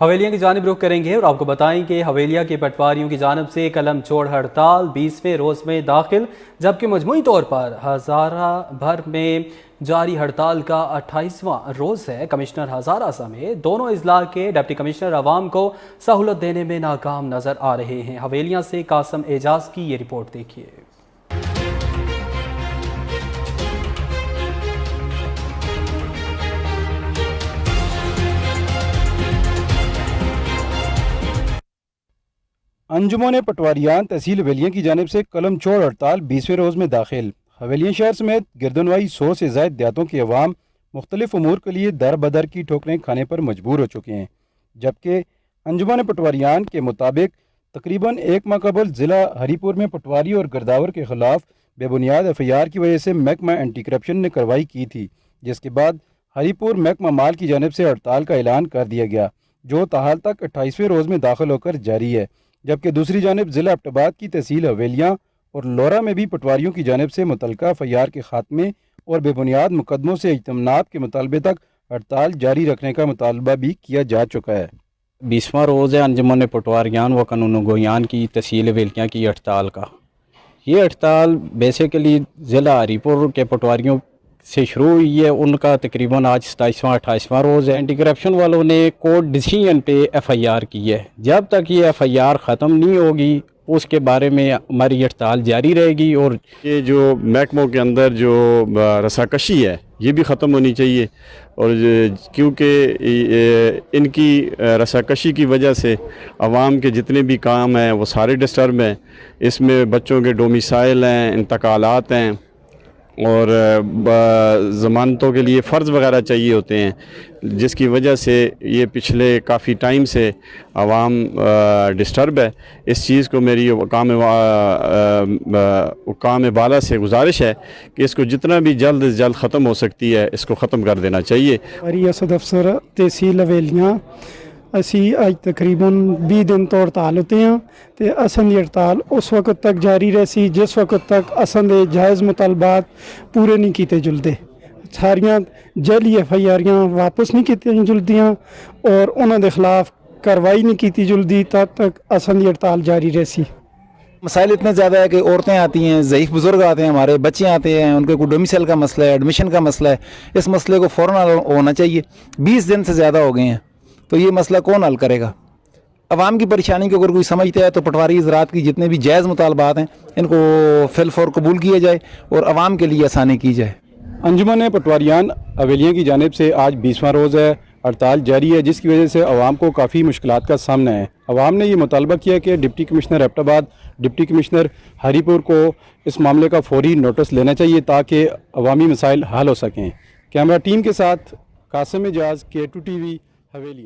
حویلیاں کی جانب رخ کریں گے اور آپ کو بتائیں کہ حویلیہ کے پٹواریوں کی جانب سے قلم چھوڑ ہڑتال 20ویں روز میں داخل، جبکہ مجموعی طور پر ہزارہ بھر میں جاری ہڑتال کا 28واں روز ہے۔ کمشنر ہزارہ سمیت دونوں اضلاع کے ڈپٹی کمشنر عوام کو سہولت دینے میں ناکام نظر آ رہے ہیں۔ حویلیاں سے قاسم اعجاز کی یہ رپورٹ دیکھیے۔ انجمن پٹواریان تحصیل حویلیاں کی جانب سے قلم چھوڑ ہڑتال 20ویں روز میں داخل۔ حویلیاں شہر سمیت گردنوائی 100 سے زائد دیہاتوں کے عوام مختلف امور کے لیے در بدر کی ٹھوکریں کھانے پر مجبور ہو چکے ہیں، جبکہ انجمن پٹواریان کے مطابق تقریباً ایک ماہ قبل ضلع ہری پور میں پٹواری اور گرداور کے خلاف بے بنیاد FIR کی وجہ سے محکمہ اینٹی کرپشن نے کارروائی کی تھی، جس کے بعد ہری پور محکمہ مال کی جانب سے ہڑتال کا اعلان کر دیا گیا، جو تاحال تک 28ویں روز میں داخل ہو کر جاری ہے۔ جبکہ دوسری جانب ضلع ایبٹ آباد کی تحصیل حویلیاں اور لورا میں بھی پٹواریوں کی جانب سے متعلقہ FIR کے خاتمے اور بے بنیاد مقدموں سے اجتناب کے مطالبے تک ہڑتال جاری رکھنے کا مطالبہ بھی کیا جا چکا ہے۔ 20واں روز ہے انجمن پٹواریان و قانون گویان کی تحصیل حویلیاں کی ہڑتال کا۔ یہ ہڑتال بیسیکلی ضلع ہری پور کے پٹواریوں سے شروع ہوئی ہے، ان کا تقریباً آج 27واں 28واں روز ہے۔ اینٹی کرپشن والوں نے کورٹ ڈیسیژن پہ FIR کی ہے، جب تک یہ FIR ختم نہیں ہوگی اس کے بارے میں ہماری ہڑتال جاری رہے گی۔ اور یہ جو محکموں کے اندر جو رساکشی ہے یہ بھی ختم ہونی چاہیے، اور کیونکہ ان کی رساکشی کی وجہ سے عوام کے جتنے بھی کام ہیں وہ سارے ڈسٹرب ہیں۔ اس میں بچوں کے ڈومیسائل ہیں، انتقالات ہیں، اور ضمانتوں کے لیے فرض وغیرہ چاہیے ہوتے ہیں، جس کی وجہ سے یہ پچھلے کافی ٹائم سے عوام ڈسٹرب ہے۔ اس چیز کو میری حکام بالا سے گزارش ہے کہ اس کو جتنا بھی جلد از جلد ختم ہو سکتی ہے اس کو ختم کر دینا چاہیے۔ اسد افسر تحصیل حویلیاں اسی اج تقریباً 20 دن تو ہڑتال ہوتے ہیں تے اساں دی ہڑتال اس وقت تک جاری رہسی جس وقت تک اساں دے جائز مطالبات پورے نہیں کیتے جلدے۔ ساریاں جعلی FIR واپس نہیں کیتی جلدیاں اور انہاں دے خلاف کاروائی نہیں کیتی جلدی، تب تک اساں دی ہڑتال جاری رہسی۔ مسائل اتنے زیادہ ہے کہ عورتیں آتی ہیں، ضعیف بزرگ آتے ہیں، ہمارے بچے آتے ہیں، ان کے کوئی ڈومیسائل کا مسئلہ ہے، ایڈمیشن کا مسئلہ ہے۔ اس مسئلے کو فوراً ہونا چاہیے۔ 20 دن سے زیادہ ہو گئے ہیں تو یہ مسئلہ کون حل کرے گا؟ عوام کی پریشانی کو اگر کوئی سمجھتا ہے تو پٹواری حضرات کی جتنے بھی جائز مطالبات ہیں ان کو فی الفور قبول کیا جائے اور عوام کے لیے آسانی کی جائے۔ انجمن پٹواریان حویلیاں کی جانب سے آج 20واں روز ہے، ہڑتال جاری ہے، جس کی وجہ سے عوام کو کافی مشکلات کا سامنا ہے۔ عوام نے یہ مطالبہ کیا کہ ڈپٹی کمشنر ایبٹ آباد، ڈپٹی کمشنر ہری پور کو اس معاملے کا فوری نوٹس لینا چاہیے تاکہ عوامی مسائل حل ہو سکیں۔ کیمرہ ٹیم کے ساتھ قاسم اعجاز، K2 TV، حویلیاں۔